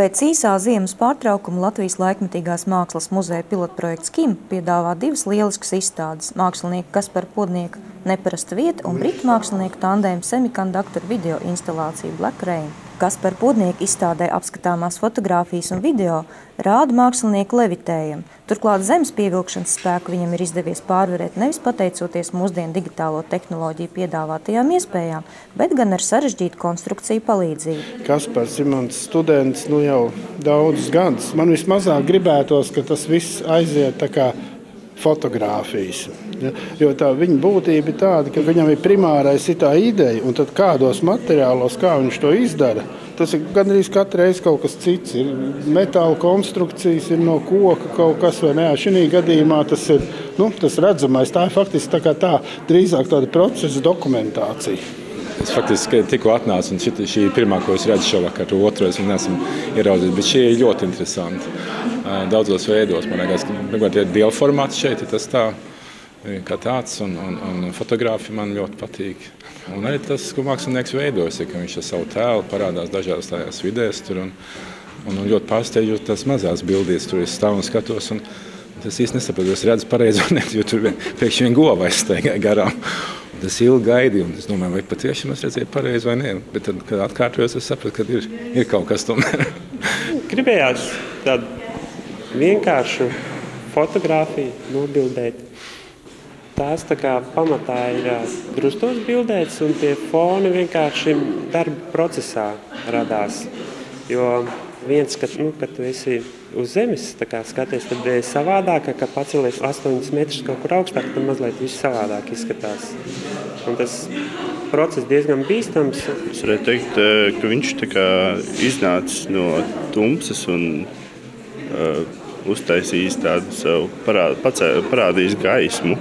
Pēc īsā ziemas pārtraukuma Latvijas laikmetīgās mākslas muzeja pilotprojekts KIM piedāvā divas lieliskas izstādes – mākslinieka Kaspara Podnieka Neparasta vieta un britu mākslinieku tandēma semikonduktoru video instalāciju Black Rain. Kaspara Podnieka izstādē apskatāmās fotogrāfijas un video rāda mākslinieku levitējumu. Turklāt zemes pievilkšanas spēku viņam ir izdevies pārvarēt nevis pateicoties mūsdienu digitālo tehnoloģiju piedāvātajām iespējām, bet gan ar sarežģītu konstrukciju palīdzību. Kaspars ir mans students jau daudzus gadus. Man vismazāk gribētos, ka tas viss aiziet tā kā fotogrāfijas. Ja? Jo tā viņa būtība ir tāda, ka viņam ir primārais tā ideja, un tad kādos materiālos, kā viņš to izdara, tas ir gandrīz katru reizi kaut kas cits. Ir metāla konstrukcijas, ir no koka kaut kas vai ne. Šī gadījumā tas ir tas redzamais. Tā ir faktiski drīzāk tāda procesa dokumentācija. Es faktiski tikko atnācu, un šī ir pirmā, ko es redzu šovakar, to otro es neesmu ieraudzījis, bet šī ir ļoti interesanti. Daudzos veidos, man liekas, ka ir dieva formāts šeit, ir tas tā, kā tāds, un fotogrāfi man ļoti patīk. Un arī tas, ko mākslinieks veidojas, ka viņš ar savu tēlu parādās dažādās tajās vidēs tur, un ļoti pārsteidžot tās mazās bildītes, tur es stāvu un skatos, un tas īsti nesapratu, es redzu pareizi, jo tur priekš vien gova aizstaigāja garām. Tas ilgi gaidīja, un es domāju, vai patiešām es redzēju pareizi vai ne. Bet tad, kad atkārtojos, es sapratu, ka ir kaut kas tomēr. Gribējās tādu vienkāršu fotogrāfiju nobildēt. Tās pamatā ir drustos bildētas, un tie foni vienkārši darba procesā radās. Jo viens, kad tu esi uz zemes skaties, tad ir savādāk, ka pacelies 8 metrus kaut kur augstāk, tad mazliet viss savādāk izskatās. Un tas process diezgan bīstams. Es varētu teikt, ka viņš iznācis no tumsas un uztaisījis tādu savu, parādījis gaismu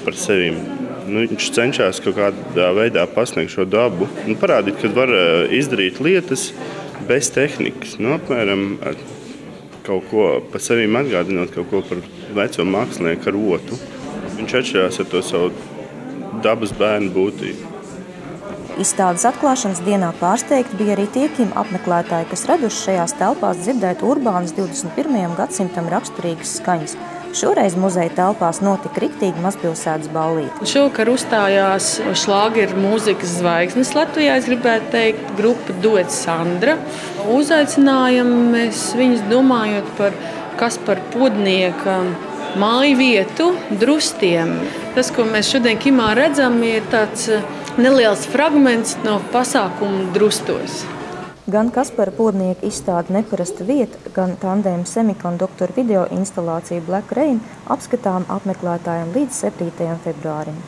par sevim. Viņš cenšas kaut kādā veidā pasniegt šo dabu un parādīt, ka var izdarīt lietas bez tehnikas. Apmēram kaut ko par sevim atgādinot, kaut ko par veco mākslinieku ar rotu. Viņš atšķirās ar to savu dabas bērnu būtību. Izstādes atklāšanas dienā pārsteigti bija arī tie KIM apmeklētāji, kas raduši šajās telpās dzirdēt urbānas 21. gadsimtam raksturīgas skaņas. Šoreiz muzeja telpās notika riktīgi mazpilsētas ballīte. Šovakar uzstājās šlāgeru mūzikas zvaigznes Latvijā, es gribētu teikt, grupa Duets Sandra. Uzaicinājām mēs viņus domājot par Kaspara Podnieka māju vietu Drustiem. Tas, ko mēs šodien KIMā redzam, ir tāds neliels fragments no pasākuma Drustos. Gan Kaspara Podnieka izstāde Neparasta vieta, gan tandēma semikonduktoru video instalācija Black Rain apskatām apmeklētājiem līdz 7. februārim.